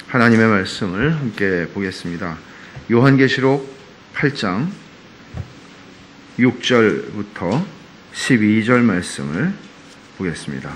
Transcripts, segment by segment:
하나님의 말씀을 함께 보겠습니다. 요한계시록 8장 6절부터 12절 말씀을 보겠습니다.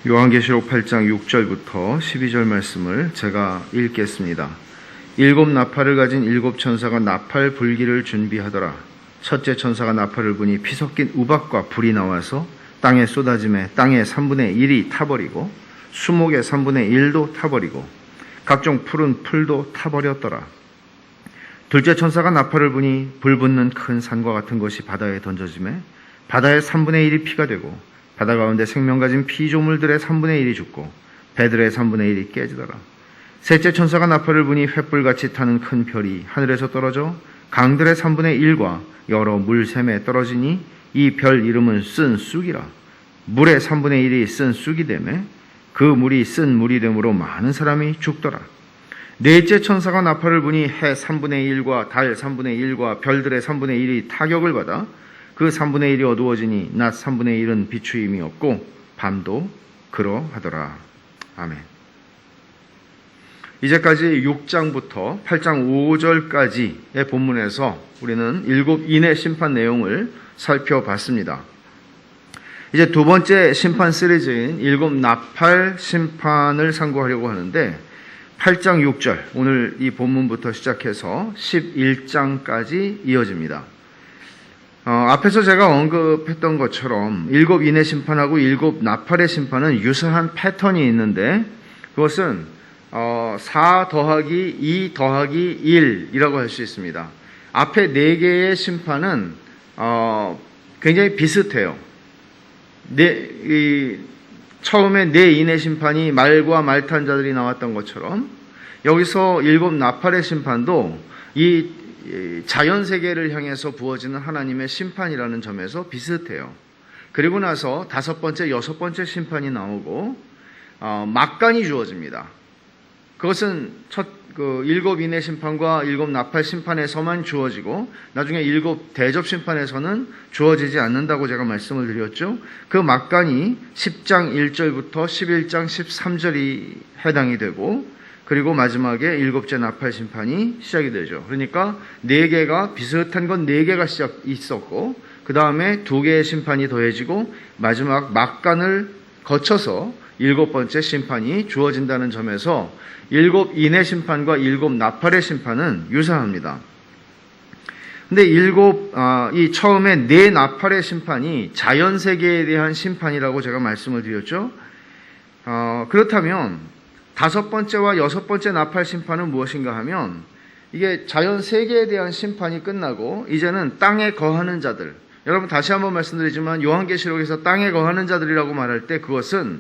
요한계시록 8장 6절부터 12절 말씀을 제가 읽겠습니다. 일곱 나팔을 가진 일곱 천사가 나팔 불기를 준비하더라. 첫째 천사가 나팔을 부니 피 섞인 우박과 불이 나와서 땅에 쏟아짐에 땅의 3분의 1이 타버리고 수목의 3분의 1도 타버리고 각종 푸른 풀도 타버렸더라. 둘째 천사가 나팔을 부니 불 붙는 큰 산과 같은 것이 바다에 던져짐에 바다의 3분의 1이 피가 되고 바다 가운데 생명 가진 피조물들의 3분의 1이 죽고 배들의 3분의 1이 깨지더라. 셋째 천사가 나팔을 부니 횃불같이 타는 큰 별이 하늘에서 떨어져 강들의 3분의 1과 여러 물샘에 떨어지니 이 별 이름은 쓴 쑥이라. 물의 3분의 1이 쓴 쑥이 되매 그 물이 쓴 물이 되므로 많은 사람이 죽더라. 넷째 천사가 나팔을 부니 해 3분의 1과 달 3분의 1과 별들의 3분의 1이 타격을 받아 그 3분의 1이 어두워지니 낮 3분의 1은 비추임이 없고 밤도 그러하더라. 아멘. 이제까지 6장부터 8장 5절까지의 본문에서 우리는 일곱 인의 심판 내용을 살펴봤습니다. 이제 두 번째 심판 시리즈인 일곱 나팔 심판을 상고하려고 하는데 8장 6절, 오늘 이 본문부터 시작해서 11장까지 이어집니다. 앞에서 제가 언급했던 것처럼 일곱 인의 심판하고 일곱 나팔의 심판은 유사한 패턴이 있는데 그것은 4 더하기 2 더하기 1이라고 할 수 있습니다. 앞에 4개의 심판은 굉장히 비슷해요. 처음에 4인의 심판이 말과 말 탄 자들이 나왔던 것처럼 여기서 일곱 나팔의 심판도 이 자연세계를 향해서 부어지는 하나님의 심판이라는 점에서 비슷해요. 그리고 나서 5번째, 6번째 심판이 나오고 막간이 주어집니다. 그것은 일곱 인의 심판과 일곱 나팔 심판에서만 주어지고 나중에 일곱 대접 심판에서는 주어지지 않는다고 제가 말씀을 드렸죠. 그 막간이 10장 1절부터 11장 13절이 해당이 되고 그리고 마지막에 일곱째 나팔 심판이 시작이 되죠. 그러니까 4개가 비슷한 건 4개가 있었고 그 다음에 2개의 심판이 더해지고 마지막 막간을 거쳐서 7번째 심판이 주어진다는 점에서 일곱 인의 심판과 일곱 나팔의 심판은 유사합니다. 근데 이 처음에 4 나팔의 심판이 자연세계에 대한 심판이라고 제가 말씀을 드렸죠. 그렇다면 5번째와 6번째 나팔 심판은 무엇인가 하면 이게 자연세계에 대한 심판이 끝나고 이제는 땅에 거하는 자들, 여러분 다시 한번 말씀드리지만 요한계시록에서 땅에 거하는 자들이라고 말할 때 그것은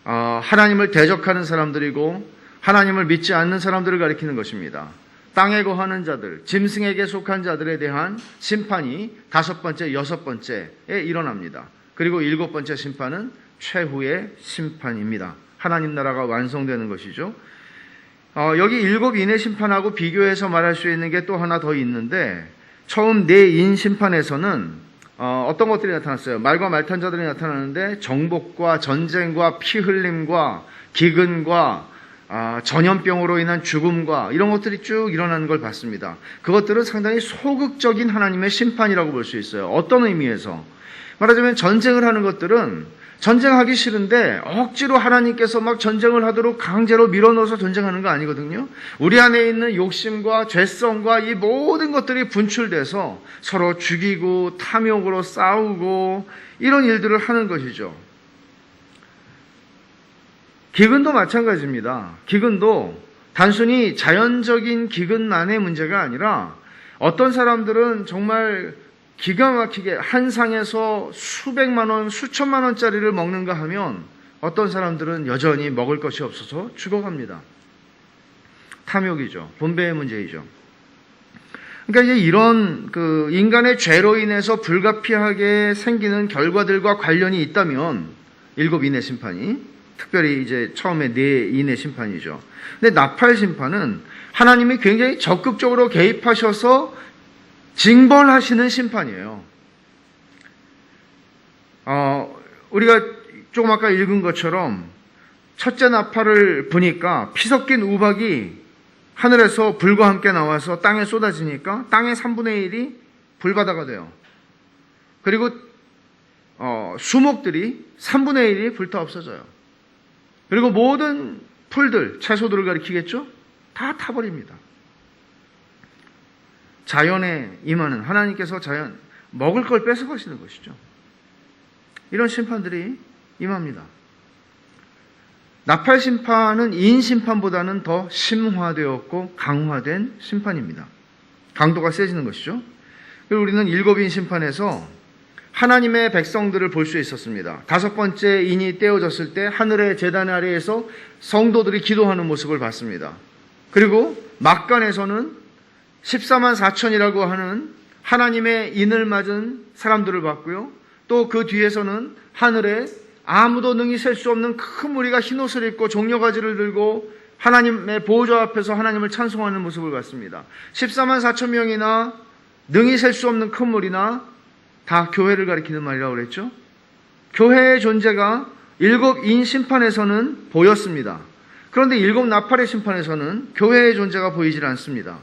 하나님을 대적하는 사람들이고 하나님을 믿지 않는 사람들을 가리키는 것입니다. 땅에 거하는 자들, 짐승에게 속한 자들에 대한 심판이 5번째, 6번째에 일어납니다. 그리고 7번째 심판은 최후의 심판입니다. 하나님 나라가 완성되는 것이죠. 여기 일곱 인의 심판하고 비교해서 말할 수 있는 게 또 하나 더 있는데 처음 4인 심판에서는 어떤 것들이 나타났어요? 말과 말탄 자들이 나타나는데 정복과 전쟁과 피 흘림과 기근과 전염병으로 인한 죽음과 이런 것들이 쭉 일어나는 걸 봤습니다. 그것들은 상당히 소극적인 하나님의 심판이라고 볼 수 있어요. 어떤 의미에서? 말하자면 전쟁을 하는 것들은 전쟁하기 싫은데 억지로 하나님께서 막 전쟁을 하도록 강제로 밀어넣어서 전쟁하는 거 아니거든요. 우리 안에 있는 욕심과 죄성과 이 모든 것들이 분출돼서 서로 죽이고 탐욕으로 싸우고 이런 일들을 하는 것이죠. 기근도 마찬가지입니다. 기근도 단순히 자연적인 기근난의 문제가 아니라 어떤 사람들은 정말 기가 막히게 한 상에서 수백만 원, 수천만 원짜리를 먹는가 하면 어떤 사람들은 여전히 먹을 것이 없어서 죽어갑니다. 탐욕이죠. 분배의 문제이죠. 그러니까 이제 이런 인간의 죄로 인해서 불가피하게 생기는 결과들과 관련이 있다면 일곱 인의 심판이. 특별히 이제 처음에 네 인의 심판이죠. 근데 나팔 심판은 하나님이 굉장히 적극적으로 개입하셔서 징벌하시는 심판이에요. 우리가 조금 아까 읽은 것처럼 첫째 나팔을 부니까 피 섞인 우박이 하늘에서 불과 함께 나와서 땅에 쏟아지니까 땅의 3분의 1이 불바다가 돼요. 그리고 수목들이 3분의 1이 불타 없어져요. 그리고 모든 풀들, 채소들을 가리키겠죠? 다 타버립니다. 자연에 임하는 하나님께서 자연, 먹을 걸 뺏어가시는 것이죠. 이런 심판들이 임합니다. 나팔 심판은 인 심판보다는 더 심화되었고 강화된 심판입니다. 강도가 세지는 것이죠. 그리고 우리는 일곱인 심판에서 하나님의 백성들을 볼 수 있었습니다. 다섯 번째 인이 떼어졌을 때 하늘의 제단 아래에서 성도들이 기도하는 모습을 봤습니다. 그리고 막간에서는 14만 4천이라고 하는 하나님의 인을 맞은 사람들을 봤고요. 또 그 뒤에서는 하늘에 아무도 능히 셀 수 없는 큰 무리가 흰옷을 입고 종려가지를 들고 하나님의 보호자 앞에서 하나님을 찬송하는 모습을 봤습니다. 14만 4천 명이나 능히 셀 수 없는 큰 무리나 다 교회를 가리키는 말이라고 그랬죠. 교회의 존재가 일곱 인 심판에서는 보였습니다. 그런데 일곱 나팔의 심판에서는 교회의 존재가 보이질 않습니다.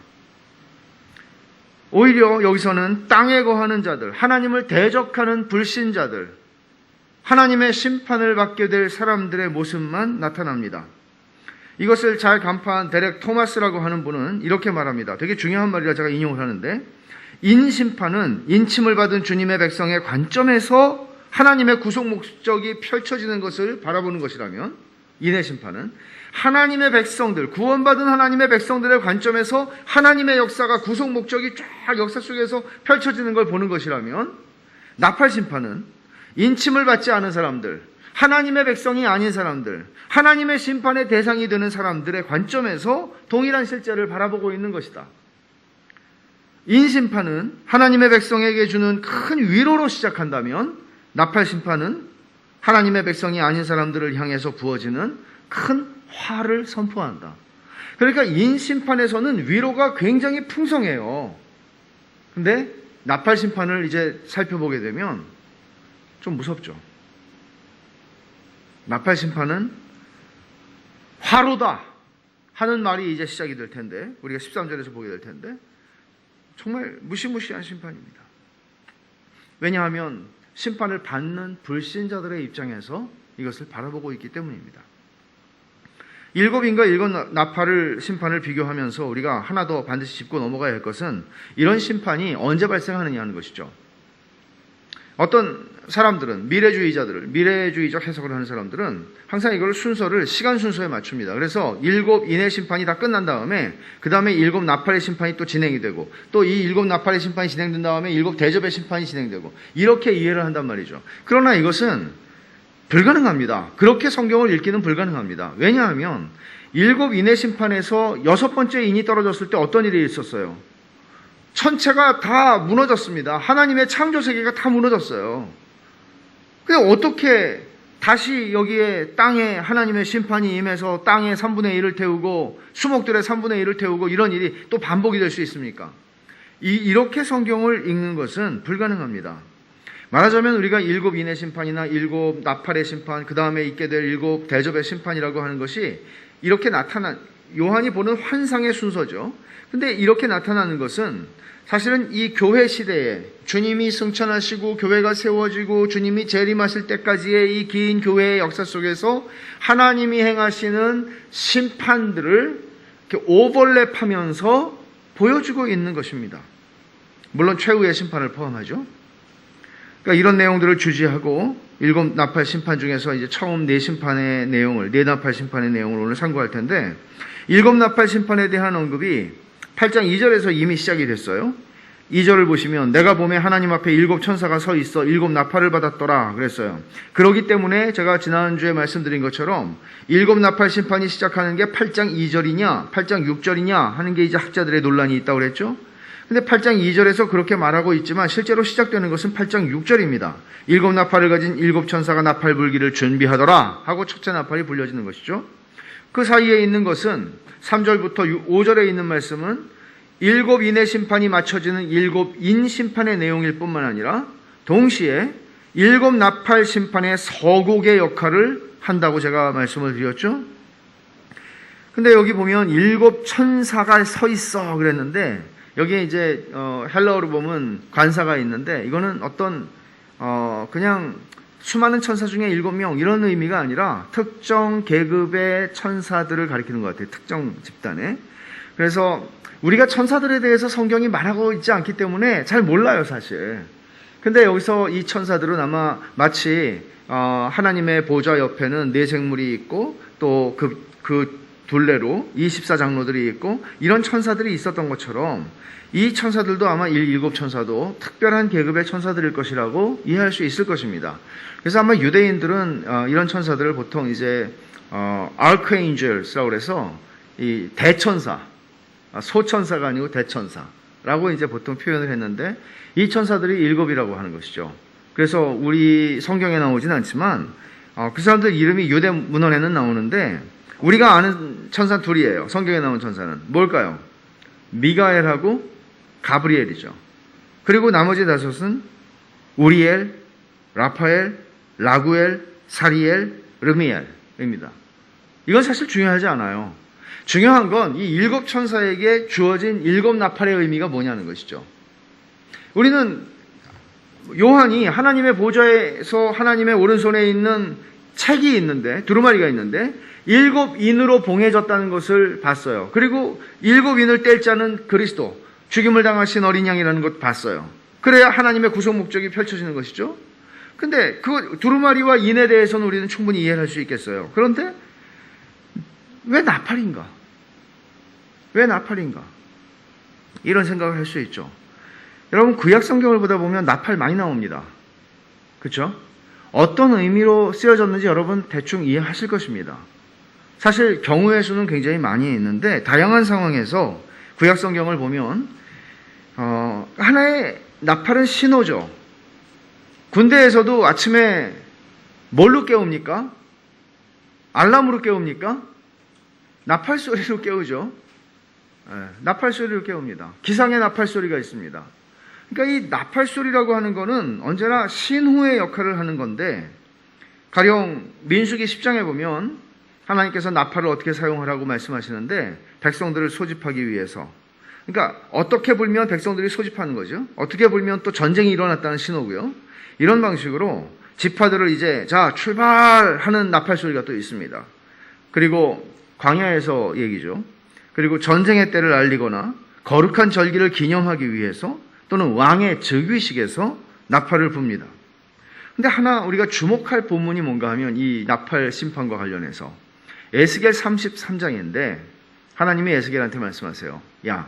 오히려 여기서는 땅에 거하는 자들, 하나님을 대적하는 불신자들, 하나님의 심판을 받게 될 사람들의 모습만 나타납니다. 이것을 잘 간파한 데렉 토마스라고 하는 분은 이렇게 말합니다. 되게 중요한 말이라 제가 인용을 하는데, 인심판은 인침을 받은 주님의 백성의 관점에서 하나님의 구속 목적이 펼쳐지는 것을 바라보는 것이라면, 인의 심판은 하나님의 백성들, 구원받은 하나님의 백성들의 관점에서 하나님의 역사가 구속 목적이 쫙 역사 속에서 펼쳐지는 걸 보는 것이라면, 나팔 심판은 인침을 받지 않은 사람들, 하나님의 백성이 아닌 사람들, 하나님의 심판의 대상이 되는 사람들의 관점에서 동일한 실제를 바라보고 있는 것이다. 인심판은 하나님의 백성에게 주는 큰 위로로 시작한다면, 나팔 심판은 하나님의 백성이 아닌 사람들을 향해서 부어지는 큰 화를 선포한다. 그러니까 인심판에서는 위로가 굉장히 풍성해요. 근데 나팔 심판을 이제 살펴보게 되면 좀 무섭죠. 나팔 심판은 화로다 하는 말이 이제 시작이 될 텐데, 우리가 13절에서 보게 될 텐데, 정말 무시무시한 심판입니다. 왜냐하면 심판을 받는 불신자들의 입장에서 이것을 바라보고 있기 때문입니다. 일곱인과 일곱 나팔을 심판을 비교하면서 우리가 하나 더 반드시 짚고 넘어가야 할 것은 이런 심판이 언제 발생하느냐 하는 것이죠. 어떤 사람들은, 미래주의적 해석을 하는 사람들은 항상 이걸 순서를 시간 순서에 맞춥니다. 그래서 일곱 인의 심판이 다 끝난 다음에 그 다음에 일곱 나팔의 심판이 또 진행이 되고, 또 이 일곱 나팔의 심판이 진행된 다음에 일곱 대접의 심판이 진행되고, 이렇게 이해를 한단 말이죠. 그러나 이것은 불가능합니다. 그렇게 성경을 읽기는 불가능합니다. 왜냐하면 일곱 인의 심판에서 여섯 번째 인이 떨어졌을 때 어떤 일이 있었어요? 천체가 다 무너졌습니다. 하나님의 창조 세계가 다 무너졌어요. 근데 어떻게 다시 여기에 땅에 하나님의 심판이 임해서 땅의 3분의 1을 태우고 수목들의 3분의 1을 태우고 이런 일이 또 반복이 될 수 있습니까? 이렇게 성경을 읽는 것은 불가능합니다. 말하자면 우리가 일곱 인의 심판이나 일곱 나팔의 심판, 그 다음에 있게 될 일곱 대접의 심판이라고 하는 것이 이렇게 나타난, 요한이 보는 환상의 순서죠. 근데 이렇게 나타나는 것은 사실은 이 교회 시대에 주님이 승천하시고 교회가 세워지고 주님이 재림하실 때까지의 이 긴 교회의 역사 속에서 하나님이 행하시는 심판들을 이렇게 오버랩하면서 보여주고 있는 것입니다. 물론 최후의 심판을 포함하죠. 그러니까 이런 내용들을 주지하고 일곱 나팔 심판 중에서 이제 처음 네 심판의 내용을, 네 나팔 심판의 내용을 오늘 상고할 텐데, 일곱 나팔 심판에 대한 언급이 8장 2절에서 이미 시작이 됐어요. 2절을 보시면 내가 봄에 하나님 앞에 일곱 천사가 서 있어 일곱 나팔을 받았더라 그랬어요. 그렇기 때문에 제가 지난주에 말씀드린 것처럼 일곱 나팔 심판이 시작하는 게 8장 2절이냐 8장 6절이냐 하는 게 이제 학자들의 논란이 있다고 그랬죠. 근데 8장 2절에서 그렇게 말하고 있지만 실제로 시작되는 것은 8장 6절입니다. 7 나팔을 가진 7 천사가 나팔 불기를 준비하더라 하고 첫째 나팔이 불려지는 것이죠. 그 사이에 있는 것은 3절부터 5절에 있는 말씀은 7 인의 심판이 맞춰지는 7 인 심판의 내용일 뿐만 아니라 동시에 7 나팔 심판의 서곡의 역할을 한다고 제가 말씀을 드렸죠. 근데 여기 보면 7 천사가 서 있어 그랬는데 여기에 이제 헬라어로 보면 관사가 있는데 이거는 어떤 그냥 수많은 천사 중에 7명 이런 의미가 아니라 특정 계급의 천사들을 가리키는 것 같아요. 특정 집단에. 그래서 우리가 천사들에 대해서 성경이 말하고 있지 않기 때문에 잘 몰라요, 사실. 근데 여기서 이 천사들은 아마 마치 하나님의 보좌 옆에는 네 생물이 있고 또 그 둘레로 24장로들이 있고 이런 천사들이 있었던 것처럼 이 천사들도 아마 7 천사도 특별한 계급의 천사들일 것이라고 이해할 수 있을 것입니다. 그래서 아마 유대인들은 이런 천사들을 보통 이제 archangels라고 그래서 이 대천사, 소천사가 아니고 대천사라고 이제 보통 표현을 했는데 이 천사들이 7이라고 하는 것이죠. 그래서 우리 성경에 나오진 않지만 그 사람들 이름이 유대 문헌에는 나오는데 우리가 아는 천사 둘이에요. 성경에 나온 천사는 뭘까요? 미가엘하고 가브리엘이죠. 그리고 나머지 5은 우리엘, 라파엘, 라구엘, 사리엘, 르미엘입니다. 이건 사실 중요하지 않아요. 중요한 건 이 7 천사에게 주어진 7 나팔의 의미가 뭐냐는 것이죠. 우리는 요한이 하나님의 보좌에서 하나님의 오른손에 있는 책이 있는데 두루마리가 있는데 7 인으로 봉해졌다는 것을 봤어요. 그리고 7 인을 뗄 자는 그리스도, 죽임을 당하신 어린 양이라는 것 봤어요. 그래야 하나님의 구속 목적이 펼쳐지는 것이죠. 근데 그 두루마리와 인에 대해서는 우리는 충분히 이해할 수 있겠어요. 그런데 왜 나팔인가? 왜 나팔인가? 이런 생각을 할 수 있죠. 여러분 구약 성경을 보다 보면 나팔 많이 나옵니다. 그렇죠? 어떤 의미로 쓰여졌는지 여러분 대충 이해하실 것입니다. 사실 경우의 수는 굉장히 많이 있는데 다양한 상황에서 구약 성경을 보면 하나의 나팔은 신호죠. 군대에서도 아침에 뭘로 깨웁니까? 알람으로 깨웁니까? 나팔 소리로 깨우죠. 나팔 소리로 깨웁니다. 기상의 나팔 소리가 있습니다. 그러니까 이 나팔 소리라고 하는 거는 언제나 신호의 역할을 하는 건데 가령 민수기 10장에 보면 하나님께서 나팔을 어떻게 사용하라고 말씀하시는데 백성들을 소집하기 위해서 그러니까 어떻게 불면 백성들이 소집하는 거죠. 어떻게 불면 또 전쟁이 일어났다는 신호고요. 이런 방식으로 지파들을 이제 자 출발하는 나팔 소리가 또 있습니다. 그리고 광야에서 얘기죠. 그리고 전쟁의 때를 알리거나 거룩한 절기를 기념하기 위해서 또는 왕의 즉위식에서 나팔을 붑니다. 근데 하나 우리가 주목할 본문이 뭔가 하면 이 나팔 심판과 관련해서 에스겔 33장인데 하나님이 에스겔한테 말씀하세요. 야,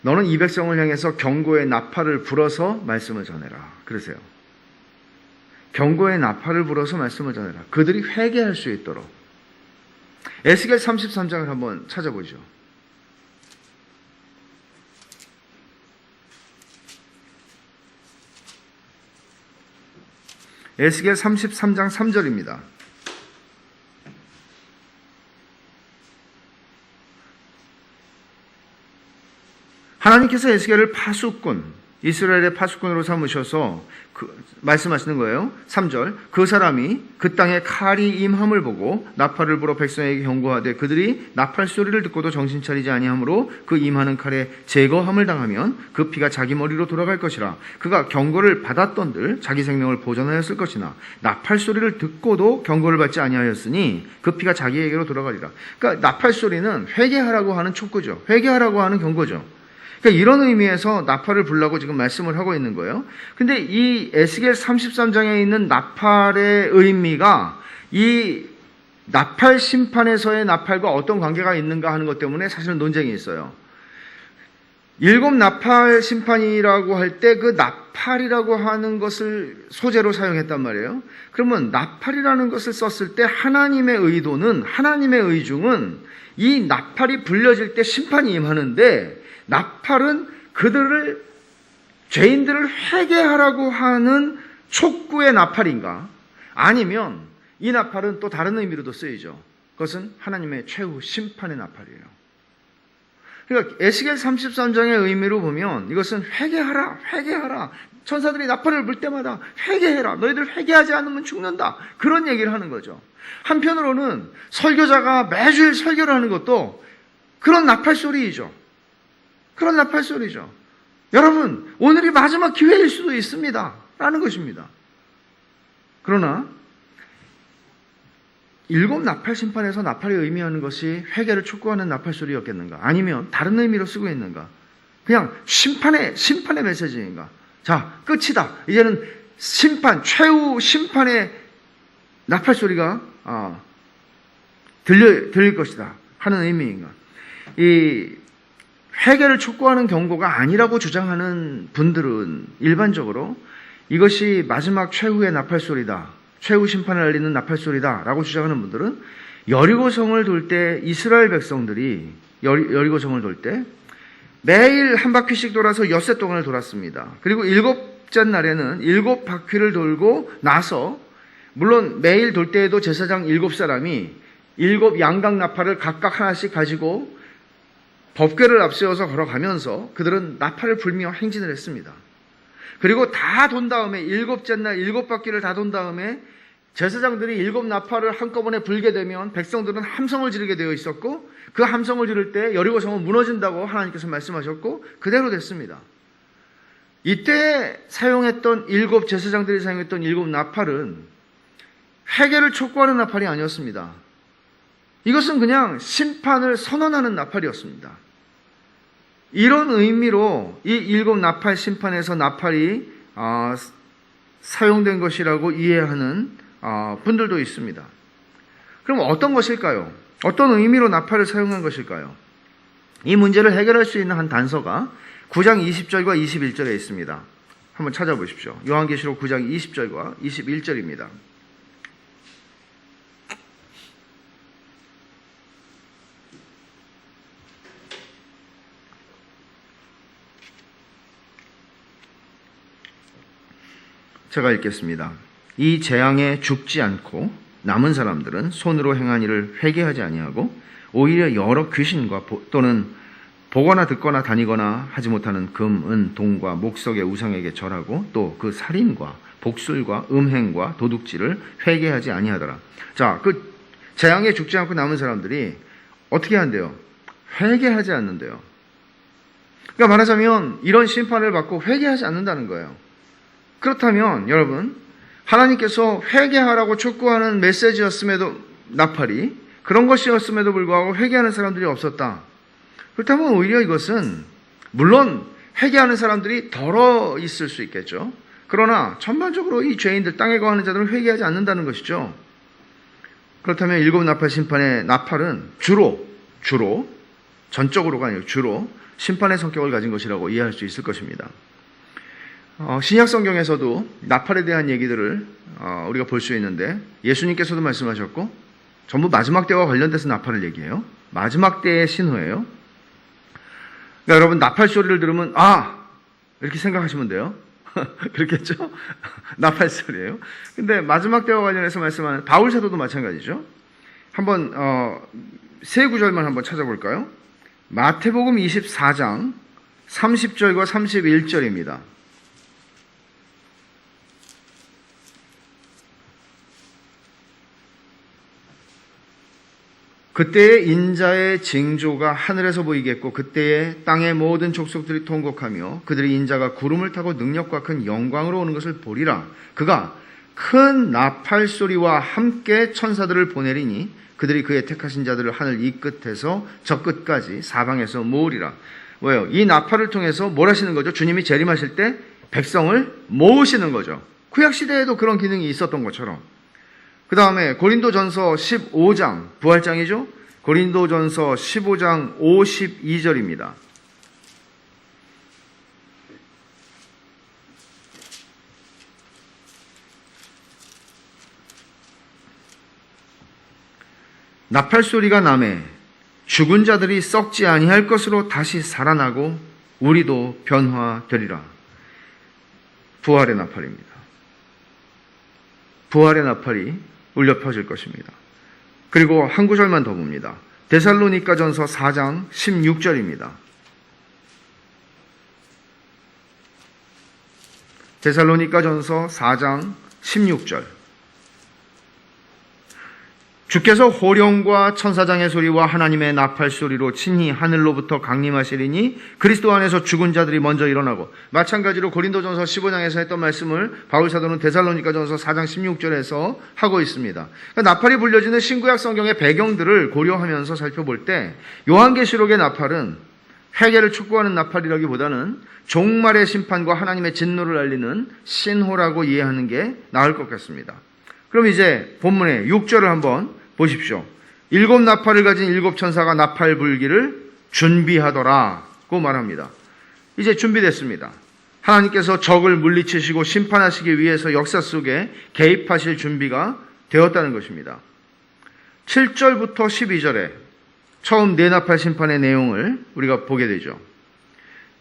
너는 이 백성을 향해서 경고의 나팔을 불어서 말씀을 전해라. 그러세요. 경고의 나팔을 불어서 말씀을 전해라. 그들이 회개할 수 있도록. 에스겔 33장을 한번 찾아보죠. 에스겔 33장 3절입니다. 하나님께서 에스겔을 파수꾼, 이스라엘의 파수꾼으로 삼으셔서 말씀하시는 거예요. 3절, 그 사람이 그 땅에 칼이 임함을 보고 나팔을 불어 백성에게 경고하되 그들이 나팔 소리를 듣고도 정신 차리지 아니하므로 그 임하는 칼에 제거함을 당하면 그 피가 자기 머리로 돌아갈 것이라. 그가 경고를 받았던들 자기 생명을 보존하였을 것이나 나팔 소리를 듣고도 경고를 받지 아니하였으니 그 피가 자기에게로 돌아가리라. 그러니까 나팔 소리는 회개하라고 하는 촉구죠. 회개하라고 하는 경고죠. 그러니까 이런 의미에서 나팔을 불라고 지금 말씀을 하고 있는 거예요. 근데 이 에스겔 33장에 있는 나팔의 의미가 이 나팔 심판에서의 나팔과 어떤 관계가 있는가 하는 것 때문에 사실은 논쟁이 있어요. 7 나팔 심판이라고 할 때 그 나팔이라고 하는 것을 소재로 사용했단 말이에요. 그러면 나팔이라는 것을 썼을 때 하나님의 의도는, 하나님의 의중은 이 나팔이 불려질 때 심판이 임하는데 나팔은 그들을 죄인들을 회개하라고 하는 촉구의 나팔인가? 아니면 이 나팔은 또 다른 의미로도 쓰이죠. 그것은 하나님의 최후 심판의 나팔이에요. 그러니까 에스겔 33장의 의미로 보면 이것은 회개하라, 회개하라. 천사들이 나팔을 불 때마다 회개해라. 너희들 회개하지 않으면 죽는다. 그런 얘기를 하는 거죠. 한편으로는 설교자가 매주일 설교를 하는 것도 그런 나팔 소리이죠. 그런 나팔 소리죠. 여러분, 오늘이 마지막 기회일 수도 있습니다. 라는 것입니다. 그러나 일곱 나팔 심판에서 나팔이 의미하는 것이 회개를 촉구하는 나팔 소리였겠는가? 아니면 다른 의미로 쓰고 있는가? 그냥 심판의 메시지인가? 자, 끝이다. 이제는 심판, 최후 심판의 나팔 소리가 들릴 것이다 하는 의미인가? 이 회개를 촉구하는 경고가 아니라고 주장하는 분들은 일반적으로 이것이 마지막 최후의 나팔 소리다, 최후 심판을 알리는 나팔 소리다 라고 주장하는 분들은 여리고성을 돌 때 이스라엘 백성들이 여리고성을 돌 때 매일 한 바퀴씩 돌아서 엿새 동안을 돌았습니다. 그리고 일곱째 날에는 일곱 바퀴를 돌고 나서 물론 매일 돌 때에도 제사장 일곱 사람이 일곱 양각 나팔을 각각 하나씩 가지고 법궤를 앞세워서 걸어가면서 그들은 나팔을 불며 행진을 했습니다. 그리고 다 돈 다음에 일곱째 날 일곱 바퀴를 다 돈 다음에 제사장들이 일곱 나팔을 한꺼번에 불게 되면 백성들은 함성을 지르게 되어 있었고 그 함성을 지를 때 여리고성은 무너진다고 하나님께서 말씀하셨고 그대로 됐습니다. 이때 사용했던 일곱 제사장들이 사용했던 일곱 나팔은 회개를 촉구하는 나팔이 아니었습니다. 이것은 그냥 심판을 선언하는 나팔이었습니다. 이런 의미로 이 일곱 나팔 심판에서 나팔이 사용된 것이라고 이해하는 분들도 있습니다. 그럼 어떤 것일까요? 어떤 의미로 나팔을 사용한 것일까요? 이 문제를 해결할 수 있는 한 단서가 9장 20절과 21절에 있습니다. 한번 찾아보십시오. 요한계시록 9장 20절과 21절입니다. 제가 읽겠습니다. 이 재앙에 죽지 않고 남은 사람들은 손으로 행한 일을 회개하지 아니하고 오히려 여러 귀신과 또는 보거나 듣거나 다니거나 하지 못하는 금, 은, 동과 목석의 우상에게 절하고 또 그 살인과 복술과 음행과 도둑질을 회개하지 아니하더라. 자, 그 재앙에 죽지 않고 남은 사람들이 어떻게 한대요? 회개하지 않는데요. 그러니까 말하자면 이런 심판을 받고 회개하지 않는다는 거예요. 그렇다면 여러분, 하나님께서 회개하라고 촉구하는 메시지였음에도 나팔이 그런 것이었음에도 불구하고 회개하는 사람들이 없었다. 그렇다면 오히려 이것은 물론 회개하는 사람들이 덜어 있을 수 있겠죠. 그러나 전반적으로 이 죄인들, 땅에 거하는 자들은 회개하지 않는다는 것이죠. 그렇다면 일곱 나팔 심판의 나팔은 주로 전적으로가 아니고 주로 심판의 성격을 가진 것이라고 이해할 수 있을 것입니다. 신약 성경에서도 나팔에 대한 얘기들을 우리가 볼 수 있는데 예수님께서도 말씀하셨고 전부 마지막 때와 관련돼서 나팔을 얘기해요. 마지막 때의 신호예요. 그러니까 여러분 나팔 소리를 들으면 이렇게 생각하시면 돼요. 그렇겠죠? 나팔 소리예요. 근데 마지막 때와 관련해서 말씀하는 바울 사도도 마찬가지죠. 한번 세 구절만 한번 찾아볼까요? 마태복음 24장 30절과 31절입니다. 그때의 인자의 징조가 하늘에서 보이겠고 그때에 땅의 모든 족속들이 통곡하며 그들의 인자가 구름을 타고 능력과 큰 영광으로 오는 것을 보리라. 그가 큰 나팔 소리와 함께 천사들을 보내리니 그들이 그의 택하신 자들을 하늘 이 끝에서 저 끝까지 사방에서 모으리라. 왜요? 이 나팔을 통해서 뭘 하시는 거죠? 주님이 재림하실 때 백성을 모으시는 거죠. 구약시대에도 그런 기능이 있었던 것처럼. 그 다음에 고린도전서 15장, 부활장이죠? 고린도전서 15장 52절입니다. 나팔 소리가 나매 죽은 자들이 썩지 아니할 것으로 다시 살아나고 우리도 변화되리라. 부활의 나팔입니다. 부활의 나팔이 울려 퍼질 것입니다. 그리고 한 구절만 더 봅니다. 데살로니가전서 4장 16절입니다. 데살로니가전서 4장 16절. 주께서 호령과 천사장의 소리와 하나님의 나팔 소리로 친히 하늘로부터 강림하시리니 그리스도 안에서 죽은 자들이 먼저 일어나고, 마찬가지로 고린도전서 15장에서 했던 말씀을 바울 사도는 데살로니가전서 4장 16절에서 하고 있습니다. 그러니까 나팔이 불려지는 신구약 성경의 배경들을 고려하면서 살펴볼 때 요한계시록의 나팔은 회개를 촉구하는 나팔이라기보다는 종말의 심판과 하나님의 진노를 알리는 신호라고 이해하는 게 나을 것 같습니다. 그럼 이제 본문의 6절을 한번 보십시오. 7 나팔을 가진 7 천사가 나팔 불기를 준비하더라고 말합니다. 이제 준비됐습니다. 하나님께서 적을 물리치시고 심판하시기 위해서 역사 속에 개입하실 준비가 되었다는 것입니다. 7절부터 12절에 처음 네 나팔 심판의 내용을 우리가 보게 되죠.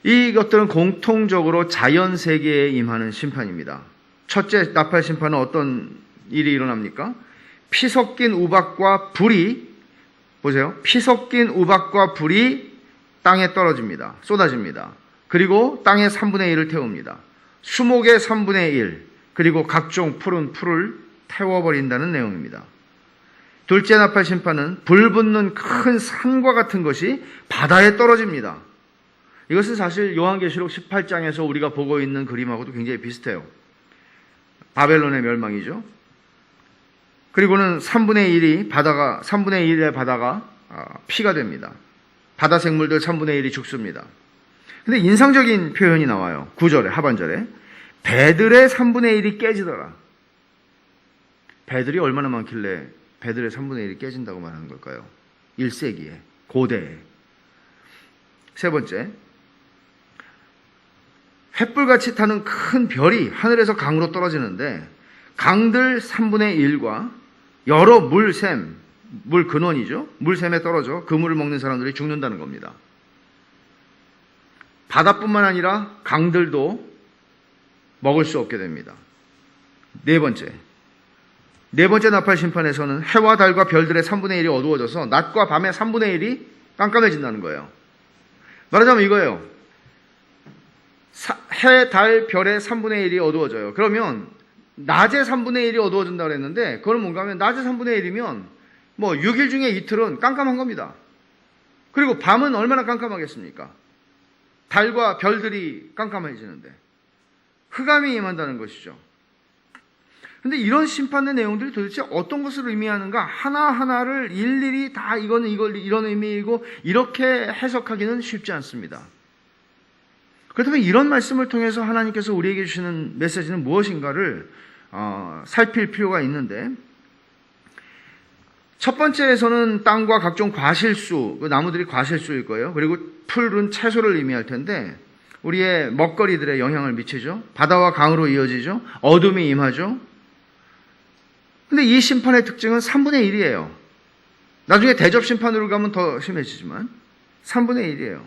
이것들은 공통적으로 자연 세계에 임하는 심판입니다. 첫째 나팔 심판은 어떤 일이 일어납니까? 피 섞인 우박과 불이, 보세요. 피 섞인 우박과 불이 땅에 떨어집니다. 쏟아집니다. 그리고 땅의 3분의 1을 태웁니다. 수목의 3분의 1, 그리고 각종 푸른 풀을 태워버린다는 내용입니다. 둘째 나팔 심판은 불 붙는 큰 산과 같은 것이 바다에 떨어집니다. 이것은 사실 요한계시록 18장에서 우리가 보고 있는 그림하고도 굉장히 비슷해요. 바벨론의 멸망이죠. 그리고는 3분의 1의 바다가 피가 됩니다. 바다 생물들 3분의 1이 죽습니다. 근데 인상적인 표현이 나와요. 9절에, 하반절에. 배들의 3분의 1이 깨지더라. 배들이 얼마나 많길래 배들의 3분의 1이 깨진다고 말하는 걸까요? 1세기에, 고대에. 세 번째, 횃불같이 타는 큰 별이 하늘에서 강으로 떨어지는데 강들 3분의 1과 여러 물샘, 물 근원이죠. 물샘에 떨어져 그 물을 먹는 사람들이 죽는다는 겁니다. 바다뿐만 아니라 강들도 먹을 수 없게 됩니다. 네 번째 나팔 심판에서는 해와 달과 별들의 3분의 1이 어두워져서 낮과 밤의 3분의 1이 깜깜해진다는 거예요. 말하자면 이거예요. 해, 달, 별의 3분의 1이 어두워져요. 그러면 낮의 3분의 1이 어두워진다고 했는데, 그건 뭔가 하면 낮의 3분의 1이면 6일 중에 이틀은 깜깜한 겁니다. 그리고 밤은 얼마나 깜깜하겠습니까? 달과 별들이 깜깜해지는데 흑암이 임한다는 것이죠. 근데 이런 심판의 내용들이 도대체 어떤 것을 의미하는가, 하나하나를 일일이 다 이거는 이런 의미이고 이렇게 해석하기는 쉽지 않습니다. 그렇다면 이런 말씀을 통해서 하나님께서 우리에게 주시는 메시지는 무엇인가를 살필 필요가 있는데, 첫 번째에서는 땅과 각종 과실수, 나무들이 과실수일 거예요. 그리고 풀은 채소를 의미할 텐데 우리의 먹거리들에 영향을 미치죠. 바다와 강으로 이어지죠. 어둠이 임하죠. 근데 이 심판의 특징은 3분의 1이에요. 나중에 대접 심판으로 가면 더 심해지지만 3분의 1이에요.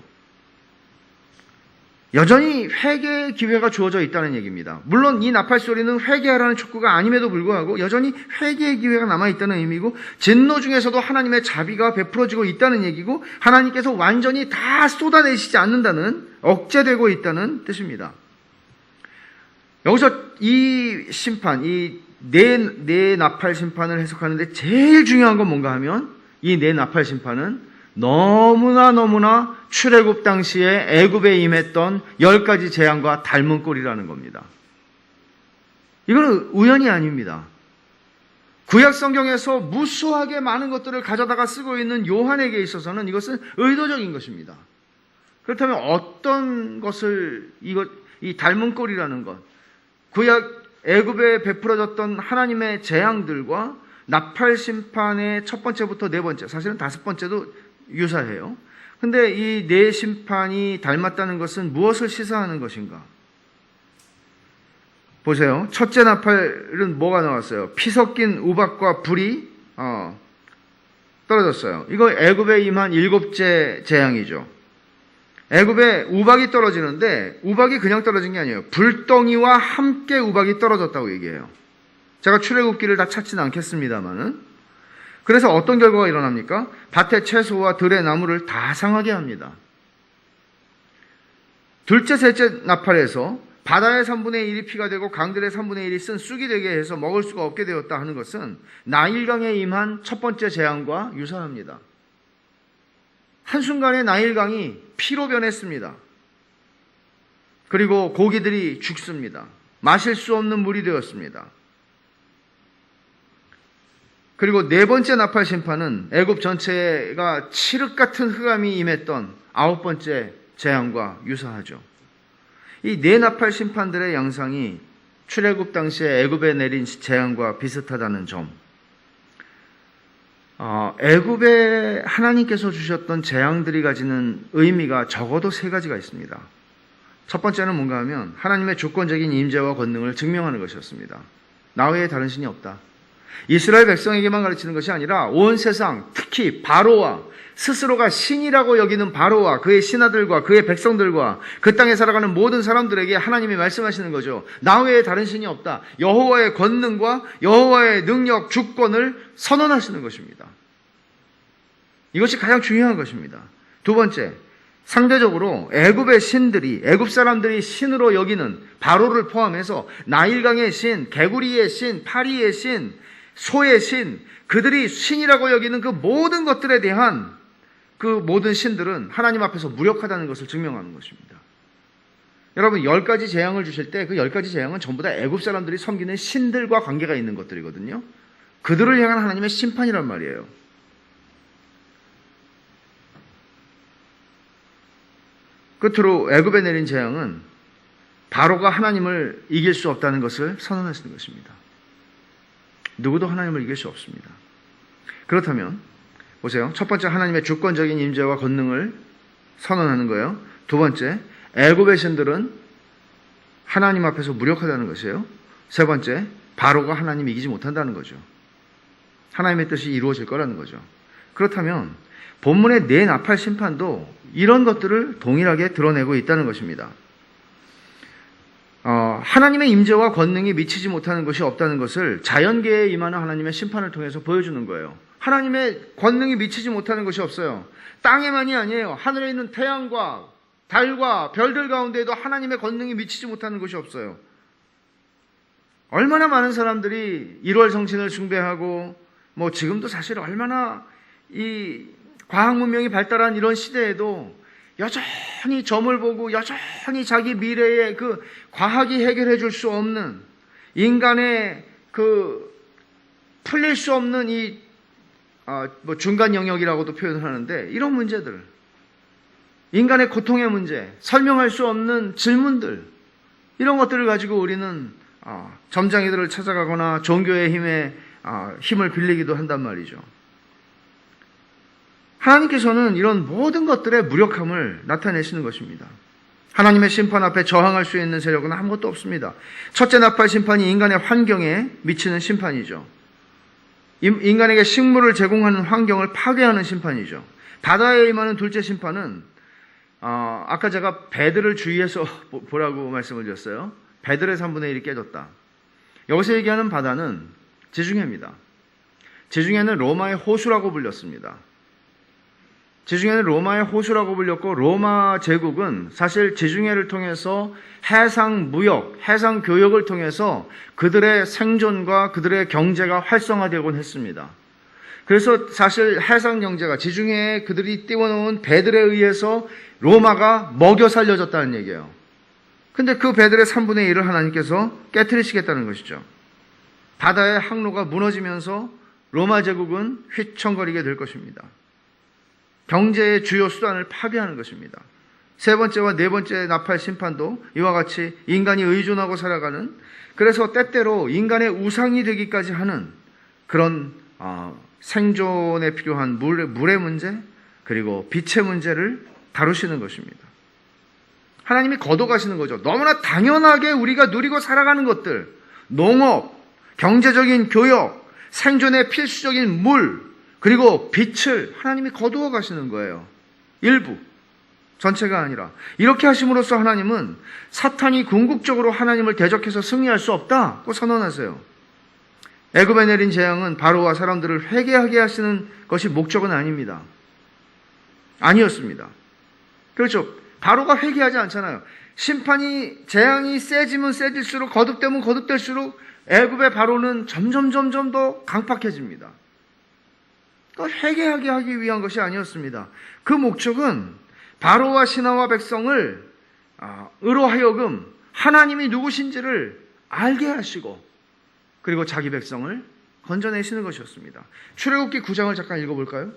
여전히 회개의 기회가 주어져 있다는 얘기입니다. 물론 이 나팔 소리는 회개하라는 촉구가 아님에도 불구하고 여전히 회개의 기회가 남아있다는 의미고, 진노 중에서도 하나님의 자비가 베풀어지고 있다는 얘기고, 하나님께서 완전히 다 쏟아내시지 않는다는, 억제되고 있다는 뜻입니다. 여기서 이 심판, 이 네 나팔 심판을 해석하는데 제일 중요한 건 뭔가 하면, 이 네 나팔 심판은 너무나 출애굽 당시에 애굽에 임했던 10가지 재앙과 닮은 꼴이라는 겁니다. 이거는 우연이 아닙니다. 구약 성경에서 무수하게 많은 것들을 가져다가 쓰고 있는 요한에게 있어서는 이것은 의도적인 것입니다. 그렇다면 어떤 것을 이 닮은 꼴이라는 것, 구약 애굽에 베풀어졌던 하나님의 재앙들과 나팔 심판의 첫 번째부터 네 번째, 사실은 다섯 번째도 유사해요. 근데 이 네 심판이 닮았다는 것은 무엇을 시사하는 것인가? 보세요. 첫째 나팔은 뭐가 나왔어요? 피 섞인 우박과 불이 떨어졌어요. 이거 애굽에 임한 7째 재앙이죠. 애굽에 우박이 떨어지는데 우박이 그냥 떨어진 게 아니에요. 불덩이와 함께 우박이 떨어졌다고 얘기해요. 제가 출애굽기를 다 찾지는 않겠습니다만은. 그래서 어떤 결과가 일어납니까? 밭의 채소와 들의 나무를 다 상하게 합니다. 둘째, 셋째 나팔에서 바다의 3분의 1이 피가 되고 강들의 3분의 1이 쓴 쑥이 되게 해서 먹을 수가 없게 되었다 하는 것은 나일강에 임한 첫 번째 재앙과 유사합니다. 한순간에 나일강이 피로 변했습니다. 그리고 고기들이 죽습니다. 마실 수 없는 물이 되었습니다. 그리고 네 번째 나팔 심판은 애굽 전체가 칠흑 같은 흑암이 임했던 아홉 번째 재앙과 유사하죠. 이 네 나팔 심판들의 양상이 출애굽 당시에 애굽에 내린 재앙과 비슷하다는 점. 애굽에 하나님께서 주셨던 재앙들이 가지는 의미가 적어도 세 가지가 있습니다. 첫 번째는 뭔가 하면 하나님의 주권적인 임재와 권능을 증명하는 것이었습니다. 나 외에 다른 신이 없다. 이스라엘 백성에게만 가르치는 것이 아니라 온 세상, 특히 바로와 스스로가 신이라고 여기는 바로와 그의 신하들과 그의 백성들과 그 땅에 살아가는 모든 사람들에게 하나님이 말씀하시는 거죠. 나 외에 다른 신이 없다. 여호와의 권능과 여호와의 능력, 주권을 선언하시는 것입니다. 이것이 가장 중요한 것입니다. 두 번째, 상대적으로 애굽의 신들이, 애굽 사람들이 신으로 여기는 바로를 포함해서 나일강의 신, 개구리의 신, 파리의 신, 소의 신, 그들이 신이라고 여기는 그 모든 것들에 대한 그 모든 신들은 하나님 앞에서 무력하다는 것을 증명하는 것입니다. 여러분, 10가지 재앙을 주실 때 그 10가지 재앙은 전부 다 애굽 사람들이 섬기는 신들과 관계가 있는 것들이거든요. 그들을 향한 하나님의 심판이란 말이에요. 끝으로 애굽에 내린 재앙은 바로가 하나님을 이길 수 없다는 것을 선언하시는 것입니다. 누구도 하나님을 이길 수 없습니다. 그렇다면 보세요. 첫 번째, 하나님의 주권적인 임재와 권능을 선언하는 거예요. 두 번째, 애굽의 신들은 하나님 앞에서 무력하다는 것이에요. 세 번째, 바로가 하나님 이기지 못한다는 거죠. 하나님의 뜻이 이루어질 거라는 거죠. 그렇다면 본문의 네 나팔 심판도 이런 것들을 동일하게 드러내고 있다는 것입니다. 하나님의 임재와 권능이 미치지 못하는 것이 없다는 것을 자연계에 임하는 하나님의 심판을 통해서 보여주는 거예요. 하나님의 권능이 미치지 못하는 것이 없어요. 땅에만이 아니에요. 하늘에 있는 태양과 달과 별들 가운데에도 하나님의 권능이 미치지 못하는 것이 없어요. 얼마나 많은 사람들이 1월 성신을 숭배하고 지금도 사실 얼마나 이 과학 문명이 발달한 이런 시대에도 여전히 점을 보고 여전히 자기 미래에 그 과학이 해결해 줄 수 없는 인간의 그 풀릴 수 없는 이 중간 영역이라고도 표현을 하는데 이런 문제들, 인간의 고통의 문제, 설명할 수 없는 질문들, 이런 것들을 가지고 우리는 점장이들을 찾아가거나 종교의 힘을 빌리기도 한단 말이죠. 하나님께서는 이런 모든 것들의 무력함을 나타내시는 것입니다. 하나님의 심판 앞에 저항할 수 있는 세력은 아무것도 없습니다. 첫째 나팔 심판이 인간의 환경에 미치는 심판이죠. 인간에게 식물을 제공하는 환경을 파괴하는 심판이죠. 바다에 임하는 둘째 심판은 아까 제가 배들을 주의해서 보라고 말씀을 드렸어요. 배들의 3분의 1이 깨졌다. 여기서 얘기하는 바다는 지중해입니다. 지중해는 로마의 호수라고 불렸습니다. 지중해는 로마의 호수라고 불렸고, 로마 제국은 사실 지중해를 통해서 해상 무역, 해상 교역을 통해서 그들의 생존과 그들의 경제가 활성화되곤 했습니다. 그래서 사실 해상 경제가 지중해에 그들이 띄워놓은 배들에 의해서 로마가 먹여 살려졌다는 얘기예요. 근데 그 배들의 3분의 1을 하나님께서 깨트리시겠다는 것이죠. 바다의 항로가 무너지면서 로마 제국은 휘청거리게 될 것입니다. 경제의 주요 수단을 파괴하는 것입니다. 세 번째와 네 번째 나팔 심판도 이와 같이 인간이 의존하고 살아가는, 그래서 때때로 인간의 우상이 되기까지 하는 그런 생존에 필요한 물의 문제, 그리고 빛의 문제를 다루시는 것입니다. 하나님이 거둬가시는 거죠. 너무나 당연하게 우리가 누리고 살아가는 것들, 농업, 경제적인 교역, 생존의 필수적인 물, 그리고 빛을 하나님이 거두어 가시는 거예요. 일부. 전체가 아니라. 이렇게 하심으로써 하나님은 사탄이 궁극적으로 하나님을 대적해서 승리할 수 없다고 선언하세요. 애굽에 내린 재앙은 바로와 사람들을 회개하게 하시는 것이 목적은 아닙니다. 아니었습니다. 그렇죠. 바로가 회개하지 않잖아요. 심판이, 재앙이 세지면 세질수록, 거듭되면 거듭될수록 애굽의 바로는 점점 더 강팍해집니다. 그러니까 회개하게 하기 위한 것이 아니었습니다. 그 목적은 바로와 신하와 백성을 으로 하여금 하나님이 누구신지를 알게 하시고, 그리고 자기 백성을 건져내시는 것이었습니다. 출애굽기 9장을 잠깐 읽어볼까요?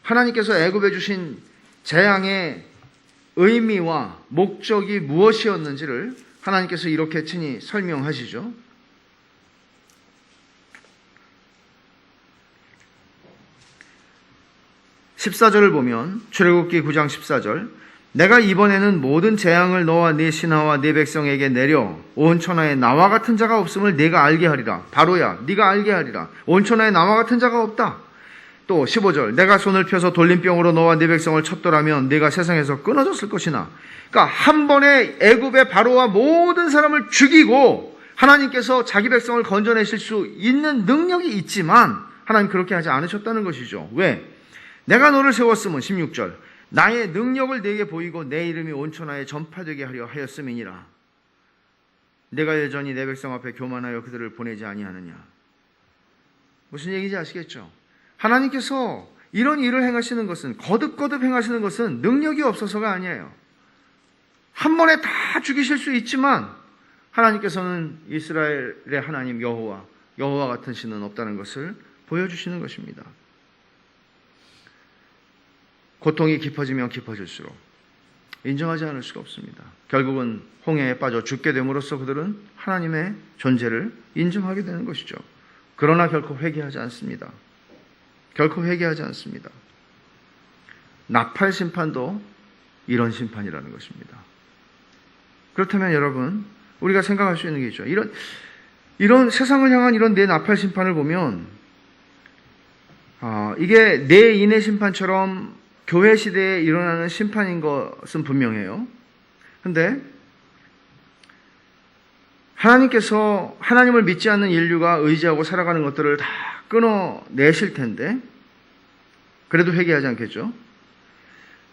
하나님께서 애굽에 주신 재앙의 의미와 목적이 무엇이었는지를 하나님께서 이렇게 친히 설명하시죠. 14절을 보면, 출애굽기 9장 14절, 내가 이번에는 모든 재앙을 너와 네 신하와 네 백성에게 내려 온 천하에 나와 같은 자가 없음을 네가 알게 하리라. 바로야, 네가 알게 하리라. 온 천하에 나와 같은 자가 없다. 또 15절, 내가 손을 펴서 돌림병으로 너와 네 백성을 쳤더라면 네가 세상에서 끊어졌을 것이나. 그러니까 한 번에 애굽의 바로와 모든 사람을 죽이고 하나님께서 자기 백성을 건져내실 수 있는 능력이 있지만 하나님 그렇게 하지 않으셨다는 것이죠. 왜? 내가 너를 세웠음은 16절, 나의 능력을 네게 보이고 내 이름이 온 천하에 전파되게 하려 하였음이니라. 내가 여전히 내 백성 앞에 교만하여 그들을 보내지 아니하느냐. 무슨 얘기인지 아시겠죠? 하나님께서 이런 일을 행하시는 것은, 거듭 행하시는 것은 능력이 없어서가 아니에요. 한 번에 다 죽이실 수 있지만 하나님께서는 이스라엘의 하나님 여호와 같은 신은 없다는 것을 보여주시는 것입니다. 고통이 깊어지면 깊어질수록 인정하지 않을 수가 없습니다. 결국은 홍해에 빠져 죽게 됨으로써 그들은 하나님의 존재를 인정하게 되는 것이죠. 그러나 결코 회개하지 않습니다. 결코 회개하지 않습니다. 나팔 심판도 이런 심판이라는 것입니다. 그렇다면 여러분, 우리가 생각할 수 있는 게 있죠. 이런 세상을 향한 이런 내 나팔 심판을 보면, 이게 내 인의 심판처럼 교회 시대에 일어나는 심판인 것은 분명해요. 근데 하나님께서 하나님을 믿지 않는 인류가 의지하고 살아가는 것들을 다 끊어내실 텐데 그래도 회개하지 않겠죠?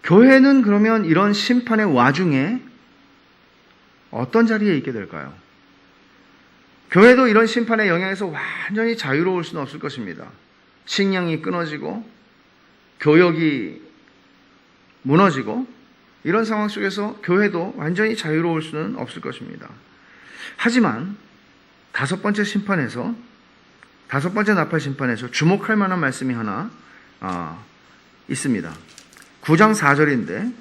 교회는 그러면 이런 심판의 와중에 어떤 자리에 있게 될까요? 교회도 이런 심판의 영향에서 완전히 자유로울 수는 없을 것입니다. 식량이 끊어지고 교역이 무너지고 이런 상황 속에서 교회도 완전히 자유로울 수는 없을 것입니다. 하지만 다섯 번째 나팔 심판에서 주목할 만한 말씀이 하나 있습니다. 9장 4절인데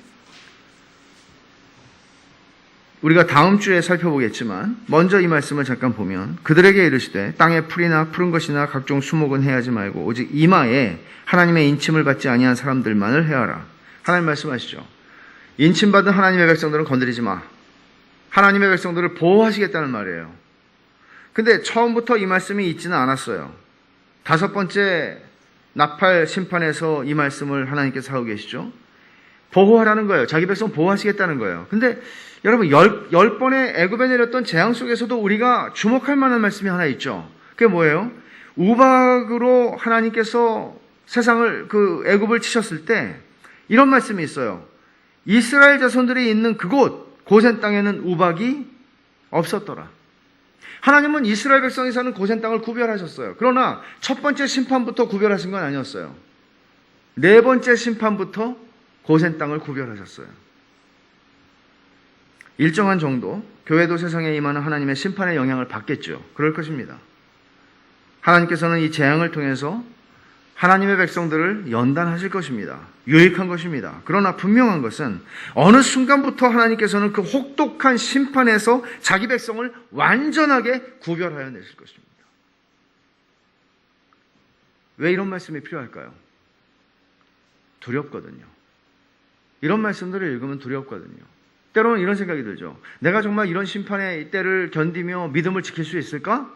우리가 다음 주에 살펴보겠지만 먼저 이 말씀을 잠깐 보면, 그들에게 이르시되 땅에 풀이나 푸른 것이나 각종 수목은 해하지 말고 오직 이마에 하나님의 인침을 받지 아니한 사람들만을 해하라. 하나님 말씀하시죠. 인침받은 하나님의 백성들은 건드리지 마. 하나님의 백성들을 보호하시겠다는 말이에요. 근데 처음부터 이 말씀이 있지는 않았어요. 다섯 번째 나팔 심판에서 이 말씀을 하나님께서 하고 계시죠. 보호하라는 거예요. 자기 백성 보호하시겠다는 거예요. 근데 여러분, 10번의 애굽에 내렸던 재앙 속에서도 우리가 주목할 만한 말씀이 하나 있죠. 그게 뭐예요? 우박으로 하나님께서 세상을, 애굽을 치셨을 때 이런 말씀이 있어요. 이스라엘 자손들이 있는 그곳 고센 땅에는 우박이 없었더라. 하나님은 이스라엘 백성이 사는 고센 땅을 구별하셨어요. 그러나 첫 번째 심판부터 구별하신 건 아니었어요. 네 번째 심판부터 고센 땅을 구별하셨어요. 일정한 정도 교회도 세상에 임하는 하나님의 심판의 영향을 받겠죠. 그럴 것입니다. 하나님께서는 이 재앙을 통해서 하나님의 백성들을 연단하실 것입니다. 유익한 것입니다. 그러나 분명한 것은 어느 순간부터 하나님께서는 그 혹독한 심판에서 자기 백성을 완전하게 구별하여 내실 것입니다. 왜 이런 말씀이 필요할까요? 두렵거든요. 이런 말씀들을 읽으면 두렵거든요. 때로는 이런 생각이 들죠. 내가 정말 이런 심판의 때를 견디며 믿음을 지킬 수 있을까?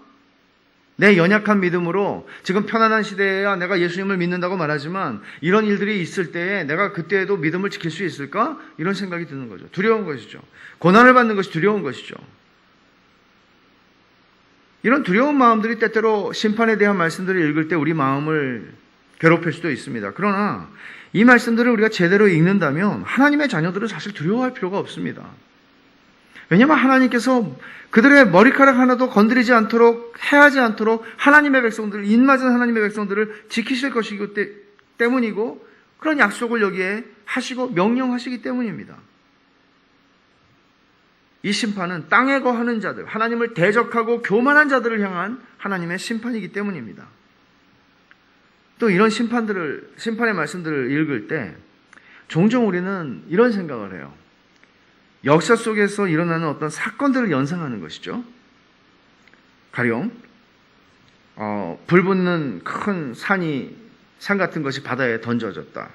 내 연약한 믿음으로 지금 편안한 시대에야 내가 예수님을 믿는다고 말하지만 이런 일들이 있을 때에 내가 그때에도 믿음을 지킬 수 있을까? 이런 생각이 드는 거죠. 두려운 것이죠. 고난을 받는 것이 두려운 것이죠. 이런 두려운 마음들이 때때로 심판에 대한 말씀들을 읽을 때 우리 마음을 괴롭힐 수도 있습니다. 그러나 이 말씀들을 우리가 제대로 읽는다면 하나님의 자녀들은 사실 두려워할 필요가 없습니다. 왜냐하면 하나님께서 그들의 머리카락 하나도 건드리지 않도록, 해하지 않도록 하나님의 백성들을, 인맞은 하나님의 백성들을 지키실 것이기 때문이고 그런 약속을 여기에 하시고 명령하시기 때문입니다. 이 심판은 땅에 거하는 자들, 하나님을 대적하고 교만한 자들을 향한 하나님의 심판이기 때문입니다. 또 이런 심판의 말씀들을 읽을 때 종종 우리는 이런 생각을 해요. 역사 속에서 일어나는 어떤 사건들을 연상하는 것이죠. 가령 불 붙는 큰 산 같은 것이 바다에 던져졌다.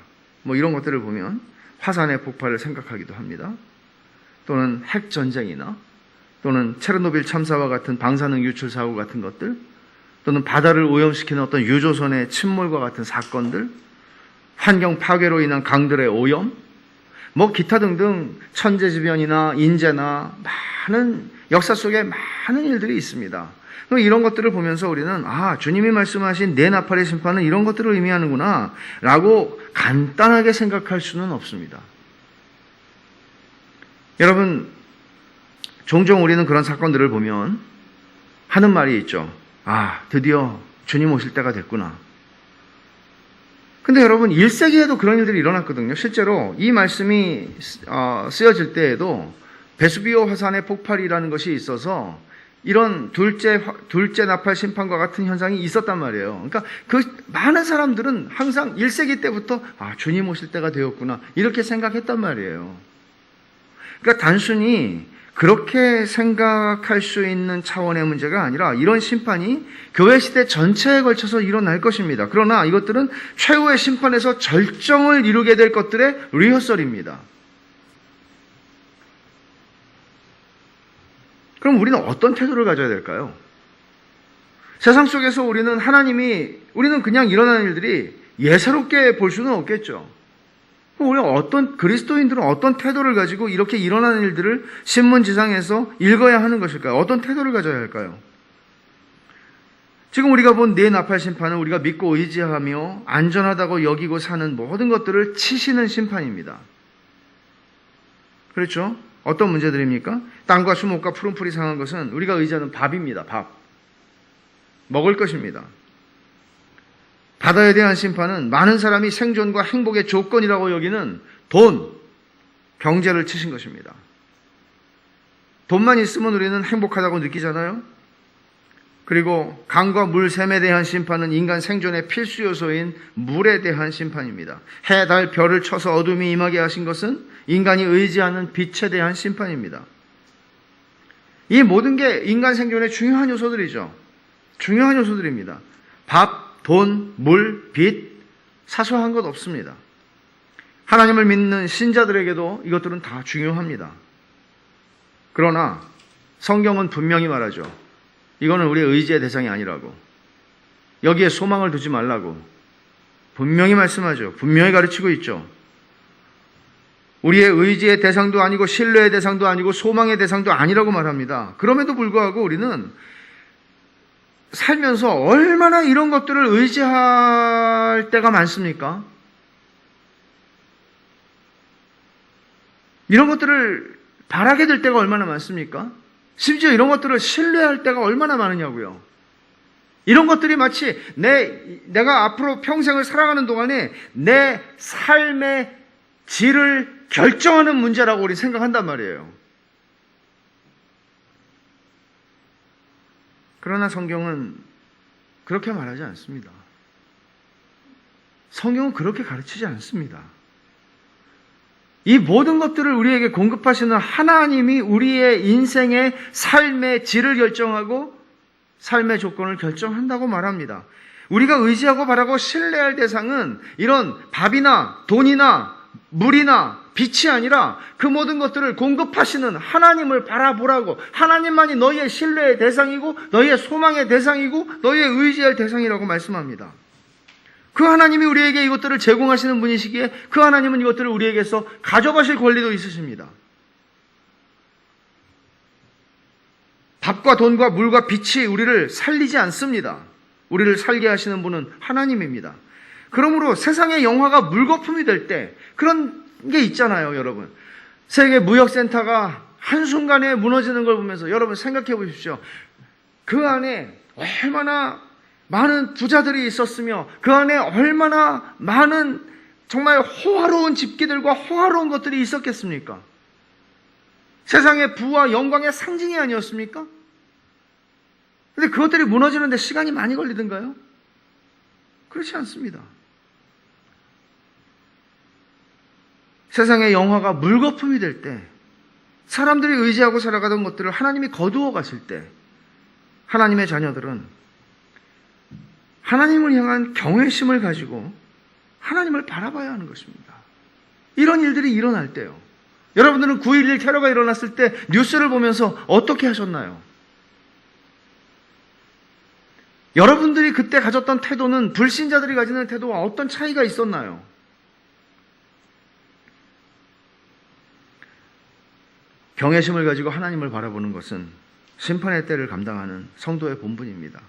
뭐 이런 것들을 보면 화산의 폭발을 생각하기도 합니다. 또는 핵전쟁이나 또는 체르노빌 참사와 같은 방사능 유출 사고 같은 것들, 또는 바다를 오염시키는 어떤 유조선의 침몰과 같은 사건들, 환경 파괴로 인한 강들의 오염, 뭐 기타 등등 천재지변이나 인재나 많은 역사 속에 많은 일들이 있습니다. 이런 것들을 보면서 우리는 주님이 말씀하신 내 나팔의 심판은 이런 것들을 의미하는구나 라고 간단하게 생각할 수는 없습니다. 여러분, 종종 우리는 그런 사건들을 보면 하는 말이 있죠. 드디어 주님 오실 때가 됐구나. 근데 여러분, 1세기에도 그런 일들이 일어났거든요. 실제로 이 말씀이 쓰여질 때에도 베수비오 화산의 폭발이라는 것이 있어서 이런 둘째 나팔 심판과 같은 현상이 있었단 말이에요. 그러니까 그 많은 사람들은 항상 1세기 때부터 주님 오실 때가 되었구나 이렇게 생각했단 말이에요. 그러니까 단순히 그렇게 생각할 수 있는 차원의 문제가 아니라 이런 심판이 교회 시대 전체에 걸쳐서 일어날 것입니다. 그러나 이것들은 최후의 심판에서 절정을 이루게 될 것들의 리허설입니다. 그럼 우리는 어떤 태도를 가져야 될까요? 세상 속에서 우리는 그냥 일어나는 일들이 예사롭게 볼 수는 없겠죠. 그리스도인들은 어떤 태도를 가지고 이렇게 일어나는 일들을 신문지상에서 읽어야 하는 것일까요? 어떤 태도를 가져야 할까요? 지금 우리가 본 네 나팔 심판은 우리가 믿고 의지하며 안전하다고 여기고 사는 모든 것들을 치시는 심판입니다. 그렇죠? 어떤 문제들입니까? 땅과 수목과 푸른 풀이 상한 것은 우리가 의지하는 밥입니다. 밥. 먹을 것입니다. 바다에 대한 심판은 많은 사람이 생존과 행복의 조건이라고 여기는 돈, 경제를 치신 것입니다. 돈만 있으면 우리는 행복하다고 느끼잖아요. 그리고 강과 물, 샘에 대한 심판은 인간 생존의 필수 요소인 물에 대한 심판입니다. 해, 달, 별을 쳐서 어둠이 임하게 하신 것은 인간이 의지하는 빛에 대한 심판입니다. 이 모든 게 인간 생존의 중요한 요소들이죠. 중요한 요소들입니다. 밥, 돈, 물, 빛, 사소한 것 없습니다. 하나님을 믿는 신자들에게도 이것들은 다 중요합니다. 그러나 성경은 분명히 말하죠. 이거는 우리의 의지의 대상이 아니라고. 여기에 소망을 두지 말라고. 분명히 말씀하죠. 분명히 가르치고 있죠. 우리의 의지의 대상도 아니고 신뢰의 대상도 아니고 소망의 대상도 아니라고 말합니다. 그럼에도 불구하고 우리는 살면서 얼마나 이런 것들을 의지할 때가 많습니까? 이런 것들을 바라게 될 때가 얼마나 많습니까? 심지어 이런 것들을 신뢰할 때가 얼마나 많으냐고요. 이런 것들이 마치 내가 앞으로 평생을 살아가는 동안에 내 삶의 질을 결정하는 문제라고 우리 생각한단 말이에요. 그러나 성경은 그렇게 말하지 않습니다. 성경은 그렇게 가르치지 않습니다. 이 모든 것들을 우리에게 공급하시는 하나님이 우리의 인생의 삶의 질을 결정하고 삶의 조건을 결정한다고 말합니다. 우리가 의지하고 바라고 신뢰할 대상은 이런 밥이나 돈이나 물이나 빛이 아니라 그 모든 것들을 공급하시는 하나님을 바라보라고. 하나님만이 너희의 신뢰의 대상이고 너희의 소망의 대상이고 너희의 의지할 대상이라고 말씀합니다. 그 하나님이 우리에게 이것들을 제공하시는 분이시기에 그 하나님은 이것들을 우리에게서 가져가실 권리도 있으십니다. 밥과 돈과 물과 빛이 우리를 살리지 않습니다. 우리를 살게 하시는 분은 하나님입니다. 그러므로 세상의 영화가 물거품이 될 때 그런 게 있잖아요, 여러분. 세계 무역센터가 한순간에 무너지는 걸 보면서 여러분 생각해 보십시오. 그 안에 얼마나 많은 부자들이 있었으며 그 안에 얼마나 많은 정말 호화로운 집기들과 호화로운 것들이 있었겠습니까? 세상의 부와 영광의 상징이 아니었습니까? 근데 그것들이 무너지는데 시간이 많이 걸리던가요? 그렇지 않습니다. 세상의 영화가 물거품이 될 때, 사람들이 의지하고 살아가던 것들을 하나님이 거두어 가실 때, 하나님의 자녀들은 하나님을 향한 경외심을 가지고 하나님을 바라봐야 하는 것입니다. 이런 일들이 일어날 때요. 여러분들은 9.11 테러가 일어났을 때 뉴스를 보면서 어떻게 하셨나요? 여러분들이 그때 가졌던 태도는 불신자들이 가지는 태도와 어떤 차이가 있었나요? 경외심을 가지고 하나님을 바라보는 것은 심판의 때를 감당하는 성도의 본분입니다.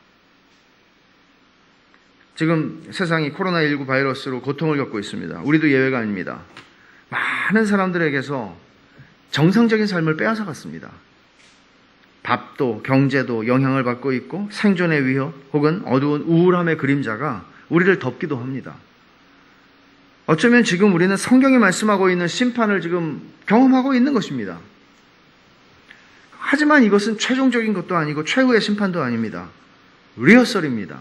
지금 세상이 코로나19 바이러스로 고통을 겪고 있습니다. 우리도 예외가 아닙니다. 많은 사람들에게서 정상적인 삶을 빼앗아갔습니다. 밥도 경제도 영향을 받고 있고 생존의 위협 혹은 어두운 우울함의 그림자가 우리를 덮기도 합니다. 어쩌면 지금 우리는 성경이 말씀하고 있는 심판을 지금 경험하고 있는 것입니다. 하지만 이것은 최종적인 것도 아니고 최후의 심판도 아닙니다. 리허설입니다.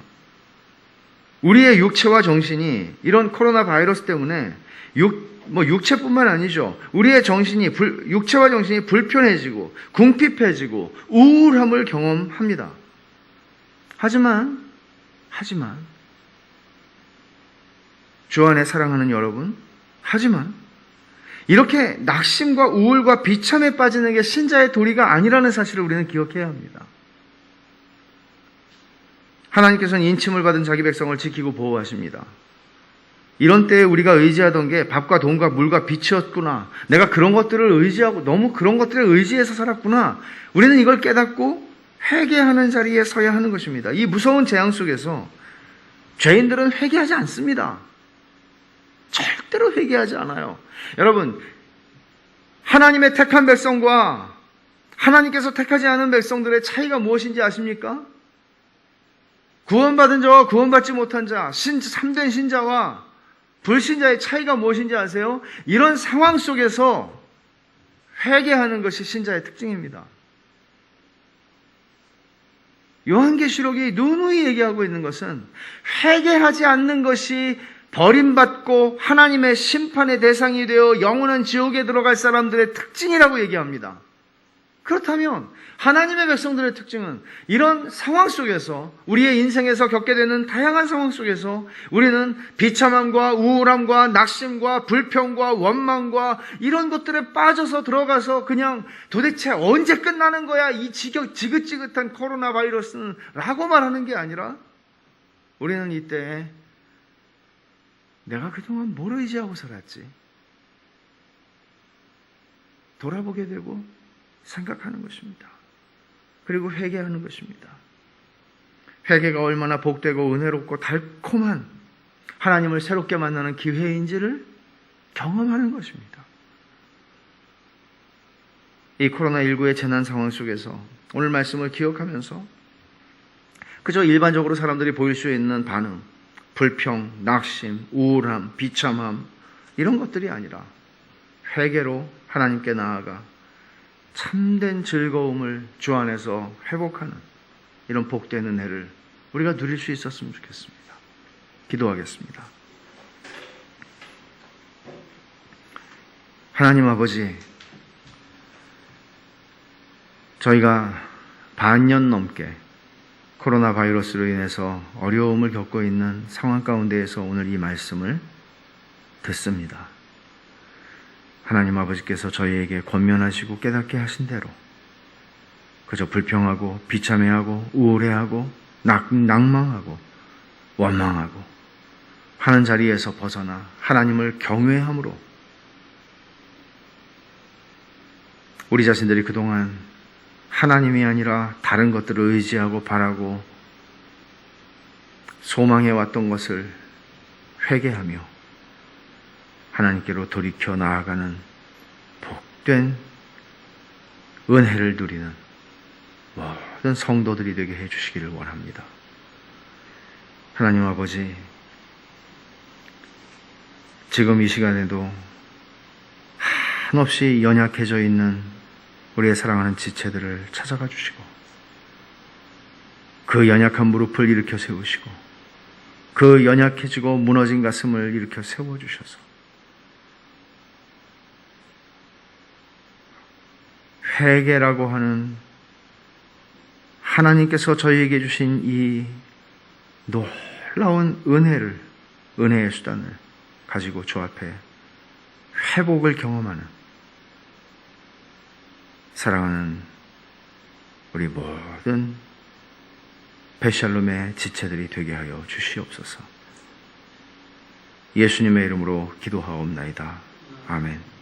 우리의 육체와 정신이 이런 코로나 바이러스 때문에 육체뿐만 아니죠. 우리의 육체와 정신이 불편해지고 궁핍해지고 우울함을 경험합니다. 하지만 주 안에 사랑하는 여러분, 이렇게 낙심과 우울과 비참에 빠지는 게 신자의 도리가 아니라는 사실을 우리는 기억해야 합니다. 하나님께서는 인침을 받은 자기 백성을 지키고 보호하십니다. 이런 때에 우리가 의지하던 게 밥과 돈과 물과 빛이었구나. 내가 그런 것들을 의지하고 너무 그런 것들에 의지해서 살았구나. 우리는 이걸 깨닫고 회개하는 자리에 서야 하는 것입니다. 이 무서운 재앙 속에서 죄인들은 회개하지 않습니다. 절대로 회개하지 않아요. 여러분, 하나님의 택한 백성과 하나님께서 택하지 않은 백성들의 차이가 무엇인지 아십니까? 구원받은 자와 구원받지 못한 자, 참된 신자와 불신자의 차이가 무엇인지 아세요? 이런 상황 속에서 회개하는 것이 신자의 특징입니다. 요한계시록이 누누이 얘기하고 있는 것은 회개하지 않는 것이 버림받고 하나님의 심판의 대상이 되어 영원한 지옥에 들어갈 사람들의 특징이라고 얘기합니다. 그렇다면 하나님의 백성들의 특징은 이런 상황 속에서 우리의 인생에서 겪게 되는 다양한 상황 속에서 우리는 비참함과 우울함과 낙심과 불평과 원망과 이런 것들에 빠져서 들어가서 그냥 도대체 언제 끝나는 거야 이 지긋지긋한 코로나 바이러스는 라고 말하는 게 아니라 우리는 이때 내가 그동안 뭘 의지하고 살았지? 돌아보게 되고 생각하는 것입니다. 그리고 회개하는 것입니다. 회개가 얼마나 복되고 은혜롭고 달콤한 하나님을 새롭게 만나는 기회인지를 경험하는 것입니다. 이 코로나19의 재난 상황 속에서 오늘 말씀을 기억하면서 그저 일반적으로 사람들이 보일 수 있는 반응, 불평, 낙심, 우울함, 비참함 이런 것들이 아니라 회개로 하나님께 나아가 참된 즐거움을 주 안에서 회복하는 이런 복된 은혜를 우리가 누릴 수 있었으면 좋겠습니다. 기도하겠습니다. 하나님 아버지, 저희가 반년 넘게 코로나 바이러스로 인해서 어려움을 겪고 있는 상황 가운데에서 오늘 이 말씀을 듣습니다. 하나님 아버지께서 저희에게 권면하시고 깨닫게 하신 대로 그저 불평하고 비참해하고 우울해하고 낭망하고 원망하고 하는 자리에서 벗어나 하나님을 경외함으로 우리 자신들이 그동안 하나님이 아니라 다른 것들을 의지하고 바라고 소망해왔던 것을 회개하며 하나님께로 돌이켜 나아가는 복된 은혜를 누리는 모든 성도들이 되게 해주시기를 원합니다. 하나님 아버지, 지금 이 시간에도 한없이 연약해져 있는 우리의 사랑하는 지체들을 찾아가 주시고 그 연약한 무릎을 일으켜 세우시고 그 연약해지고 무너진 가슴을 일으켜 세워주셔서 회개라고 하는 하나님께서 저희에게 주신 이 놀라운 은혜의 수단을 가지고 주 앞에 회복을 경험하는 사랑하는 우리 모든 베샬롬의 지체들이 되게 하여 주시옵소서. 예수님의 이름으로 기도하옵나이다. 아멘.